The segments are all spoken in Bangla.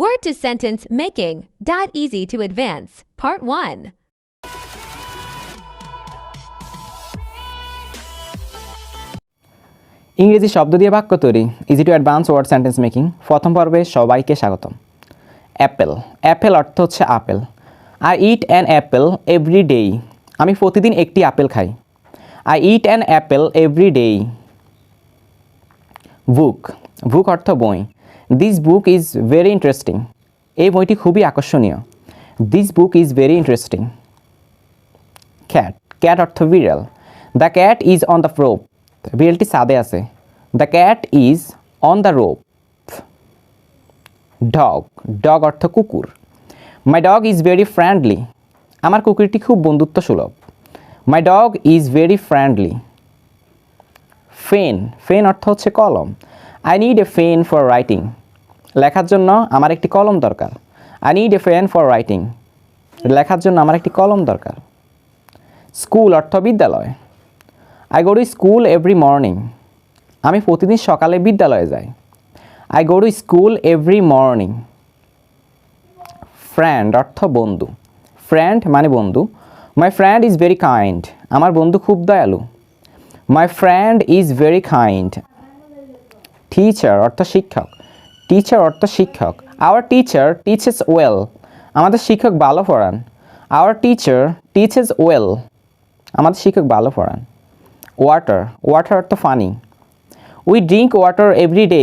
Word to sentence making. That easy to advance. Part 1. ইংরেজি শব্দ দিয়ে বাক্য তৈরি easy to advance word sentence making প্রথম পর্বে সবাইকে স্বাগতম। অ্যাপেল, অ্যাপেল অর্থ হচ্ছে আপেল। I eat an apple every day, আমি প্রতিদিন একটি আপেল খাই। I eat an apple every day. Book, book অর্থ বই। This book is very interesting, এই বইটি খুবই আকর্ষণীয়। This book is very interesting. Cat, cat অর্থ বিড়াল। The cat is on the roof, বিড়ালটি ছাদে আছে। The cat is on the rope. Dog, dog অর্থ কুকুর। মাই ডগ ইজ ভেরি ফ্রেন্ডলি, আমার কুকুরটি খুব বন্ধুত্ব সুলভ। মাই ডগ ইজ ভেরি ফ্রেন্ডলি। ফেন, ফেন অর্থ হচ্ছে কলম। আই নিড এ ফেন ফর রাইটিং, লেখার জন্য আমার একটি কলম দরকার। আই নিড এ ফেন ফর রাইটিং, লেখার জন্য আমার একটি কলম দরকার। স্কুল অর্থ বিদ্যালয়। I go to school every morning, আমি প্রতিদিন সকালে বিদ্যালয়ে যাই। I go to school every morning. Friend অর্থ বন্ধু। ফ্রেন্ড মানে বন্ধু। My friend is very kind, আমার বন্ধু খুব দয়ালু। My friend is very kind. Teacher অর্থ শিক্ষক। টিচার অর্থ শিক্ষক। আওয়ার টিচার টিচেস ওয়েল, আমাদের শিক্ষক ভালো পড়ান। আওয়ার টিচার টিচেস ওয়েল, আমাদের শিক্ষক ভালো পড়ান। ওয়াটার, ওয়াটার অর্থ পানি। We drink water every day,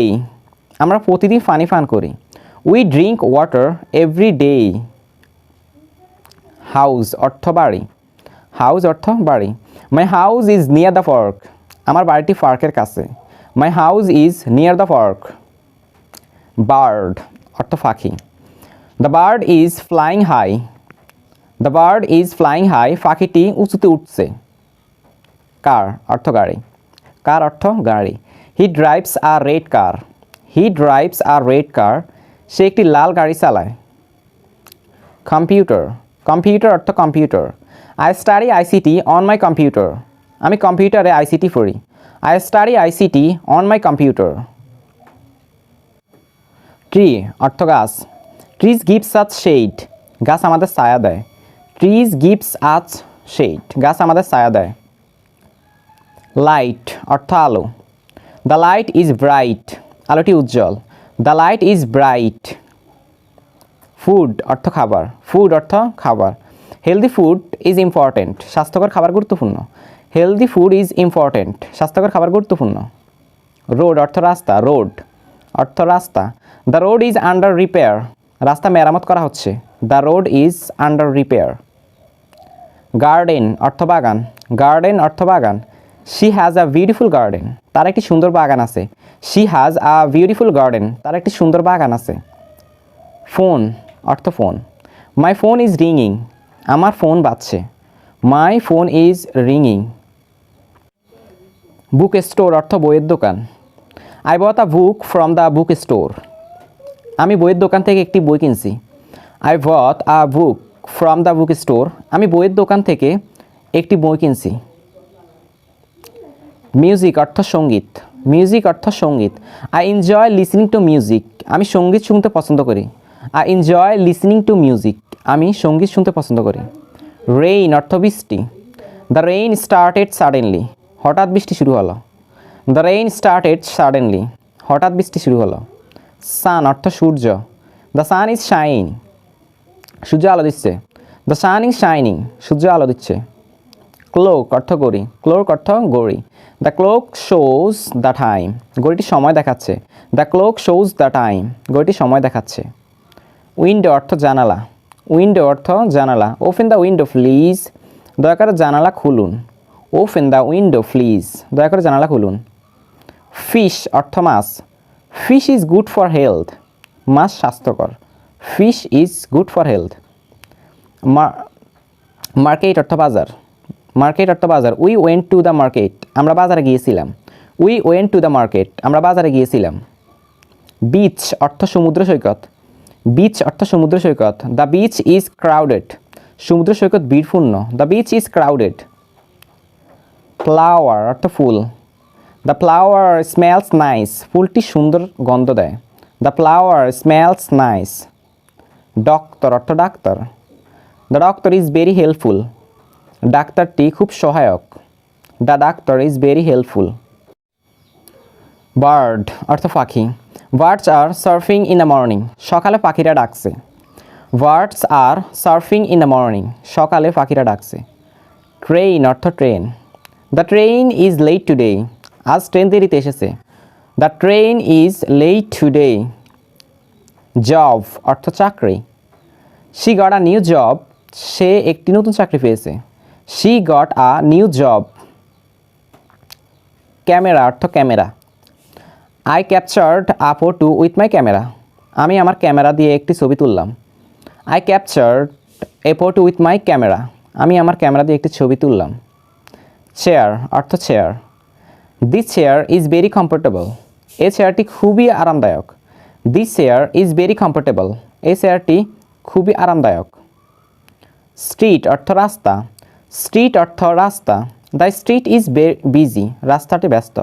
আমরা প্রতিদিন পানি পান করি। We drink water every day. House অর্থ বাড়ি। হাউস অর্থ বাড়ি। My house is near the park, আমার বাড়িটি পার্কের কাছে। My house is near the park. Bird অর্থ পাখি। The bird is flying high, the bird is flying high, পাখিটি উঁচুতে উঠছে। কার অর্থ গাড়ি। কার অর্থ গাড়ি। He drives a red car, he drives a red কার, সে একটি লাল গাড়ি চালায়। কম্পিউটার, কম্পিউটার অর্থ computer. I study ICT on my computer, আমি কম্পিউটারে আইসিটি পড়ি। I study ICT on my computer. Tree অর্থ গাছ। ট্রিজ গিভস আস শেড, গাছ আমাদের ছায়া দেয়। ট্রিজ গিভস আস শেড, গাছ আমাদের ছায়া দেয়। লাইট অর্থ আলো। দ্য লাইট ইজ ব্রাইট, আলোটি উজ্জ্বল। The light is bright. Food অর্থ খাবার। ফুড অর্থ খাবার। হেলদি ফুড ইজ ইম্পর্টেন্ট, স্বাস্থ্যকর খাবার গুরুত্বপূর্ণ। হেলদি ফুড ইজ ইম্পর্টেন্ট, স্বাস্থ্যকর খাবার গুরুত্বপূর্ণ। রোড অর্থ রাস্তা। রোড অর্থ রাস্তা। The road is under repair, রাস্তা মেরামত করা হচ্ছে। The road is under repair. Garden অর্থ বাগান। গার্ডেন অর্থ বাগান। She has a beautiful garden, তার একটি সুন্দর বাগান আছে। She has a beautiful garden, তার একটি সুন্দর বাগান আছে। ফোন অর্থ ফোন। মাই ফোন ইজ রিংিং, আমার ফোন বাজছে। মাই ফোন ইজ রিংিং। বুক স্টোর অর্থ বইয়ের দোকান। I bought a book from the book store, আমি বইয়ের দোকান থেকে একটি বই কিনছি। I bought a book from the book store, আমি বইয়ের দোকান থেকে একটি বই কিনছি। মিউজিক অর্থ সঙ্গীত। মিউজিক অর্থ সঙ্গীত। I enjoy listening to music, আমি সঙ্গীত শুনতে পছন্দ করি। I enjoy listening to music, আমি সঙ্গীত শুনতে পছন্দ করি। রেইন অর্থ বৃষ্টি। দ্য রেইন স্টার্টেড সাডেনলি, হঠাৎ বৃষ্টি শুরু হলো। দ্য রেইন স্টার্টেড সাডেনলি, হঠাৎ বৃষ্টি শুরু হলো। সান অর্থ সূর্য। দ্য সান ইজ শাইন, সূর্য আলো দিচ্ছে। দ্য সান ইজ শাইনিং, সূর্য আলো দিচ্ছে। ক্লোক অর্থ ঘড়ি। ক্লোক অর্থ ঘড়ি। The cloak shows the time, ঘড়িটি সময় দেখাচ্ছে। The cloak shows the time, ঘড়িটি সময় দেখাচ্ছে। উইন্ডো অর্থ জানালা। উইন্ডো অর্থ জানালা। ওপেন দ্য উইন্ডো প্লিজ, দয়া করে জানালা খুলুন। ওপেন দ্য উইন্ডো প্লিজ, দয়া করে জানালা খুলুন। ফিশ অর্থ মাছ। Fish is good for health, মাছ স্বাস্থ্যকর। Fish is good for health. Market অর্থ বাজার। মার্কেট অর্থ বাজার। We went to the market, আমরা বাজারে গিয়েছিলাম। We went to the market, আমরা বাজারে গিয়েছিলাম। বিচ অর্থ সমুদ্র সৈকত। বিচ অর্থ সমুদ্র সৈকত। দ্য বিচ ইজ ক্রাউডেড, সমুদ্র সৈকত ভিড়পূর্ণ। The beach is crowded. Flower অর্থ ফুল। দ্য ফ্লাওয়ার স্মেলস নাইস, ফুলটি সুন্দর গন্ধ দেয়। The flower smells nice. Doctor অর্থ ডাক্তার। The doctor is very helpful. ডাক্তারটি খুব সহায়ক। The doctor is very helpful. Bird অর্থ পাখি। Birds are surfing in the morning. সকালে পাখিরা ডাকছে। Birds are surfing in the morning. সকালে পাখিরা ডাকছে। ট্রেন অর্থ train. The train is late today. আজ ট্রেন দেরিতে এসেছে। The train is late today. Job অর্থ চাকরি। She got a new job. সে একটি নতুন চাকরি পেয়েছে। She got a new job. Camera অর্থ camera. I captured a photo with my camera. আমি আমার ক্যামেরা দিয়ে একটি ছবি তুললাম। I captured a photo with my camera. আমি আমার ক্যামেরা দিয়ে একটি ছবি তুললাম। চেয়ার অর্থ chair. This chair is very comfortable. এই চেয়ারটি খুবই আরামদায়ক। This chair is very comfortable. এই চেয়ারটি খুবই আরামদায়ক। স্ট্রিট অর্থ রাস্তা। স্ট্রিট অর্থ রাস্তা। The street is busy. রাস্তাটি ব্যস্ত।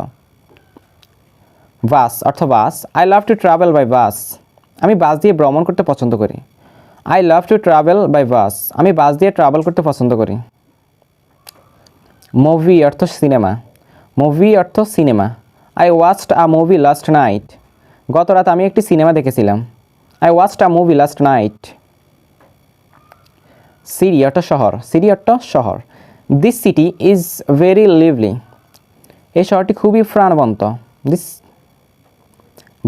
বাস অর্থ bus. I love to travel by bus. আমি বাস দিয়ে ভ্রমণ করতে পছন্দ করি। I love to travel by bus. আমি বাস দিয়ে ট্রাভেল করতে পছন্দ করি। মুভি অর্থ সিনেমা। মুভি অর্থ সিনেমা। I watched a movie last night. গত রাত আমি একটি সিনেমা দেখেছিলাম। I watched a movie last night. City অর্থ শহর। সিটি অর্থ শহর। This city is very lively. এই শহরটি খুবই প্রাণবন্ত। দিস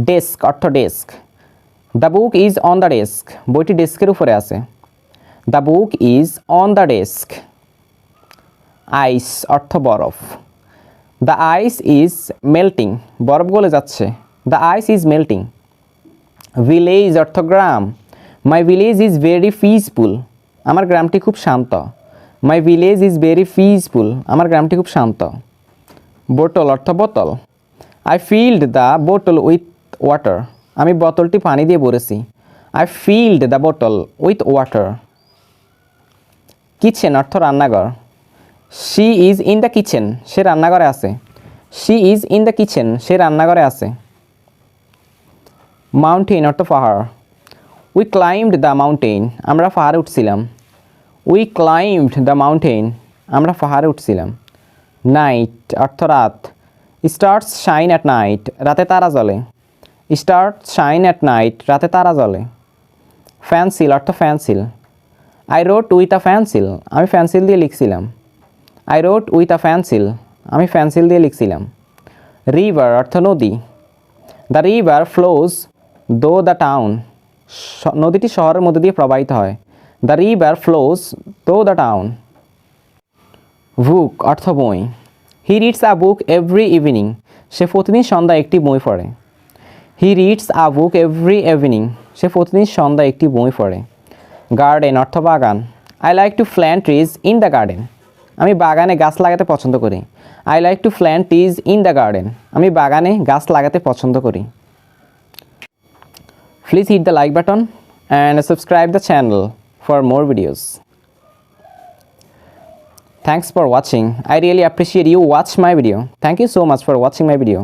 ডেস্ক অর্থ desk. The book is on the desk. বইটি ডেস্কের উপরে আছে। The book is on the desk. Ice অর্থ বরফ। The ice is melting. বরফ গলে যাচ্ছে। The ice is melting. Village অর্থ গ্রাম। My village is very peaceful. আমার গ্রামটি খুব শান্ত। My village is very peaceful. আমার গ্রামটি খুব শান্ত। বোতল অর্থ বোতল। I filled the bottle with water. আমি বোতলটি পানি দিয়ে ভরেছি। I filled the bottle with water. Kitchen অর্থ রান্নাঘর। She is in the kitchen. সে রান্নাঘরে আছে। She is in the kitchen. সে রান্নাঘরে আছে। মাউন্টেন অর্থ পাহাড়। We climbed the mountain. আমরা পাহাড়ে উঠছিলাম। We climbed the mountain. আমরা পাহাড়ে উঠছিলাম। নাইট অর্থ রাত। Stars shine at night. রাতে তারা জ্বলে। Stars shine at night. রাতে তারা জ্বলে। পেন্সিল অর্থ pencil. I wrote with a pencil. আমি পেন্সিল দিয়ে লিখছিলাম। I wrote with a pencil. আমি পেন্সিল দিয়ে লিখছিলাম। রিভার অর্থ নদী। The river flows through the town. নদীটি শহরের মধ্যে দিয়ে প্রবাহিত হয়। The river flows through the town. Book অর্থ বই। He reads a book every evening. সে প্রতিদিন সন্ধ্যায় একটি বই পড়ে। He reads a book every evening. সে প্রতিদিন সন্ধ্যায় একটি বই পড়ে। গার্ডেন অর্থ বাগান। I like to plant trees in the garden. আমি বাগানে গাছ লাগাতে পছন্দ করি। I like to plant trees in the garden. আমি বাগানে গাছ লাগাতে পছন্দ করি। Please hit the like button and subscribe the channel for more videos. Thanks for watching. I really appreciate you watch my video. Thank you so much for watching my video.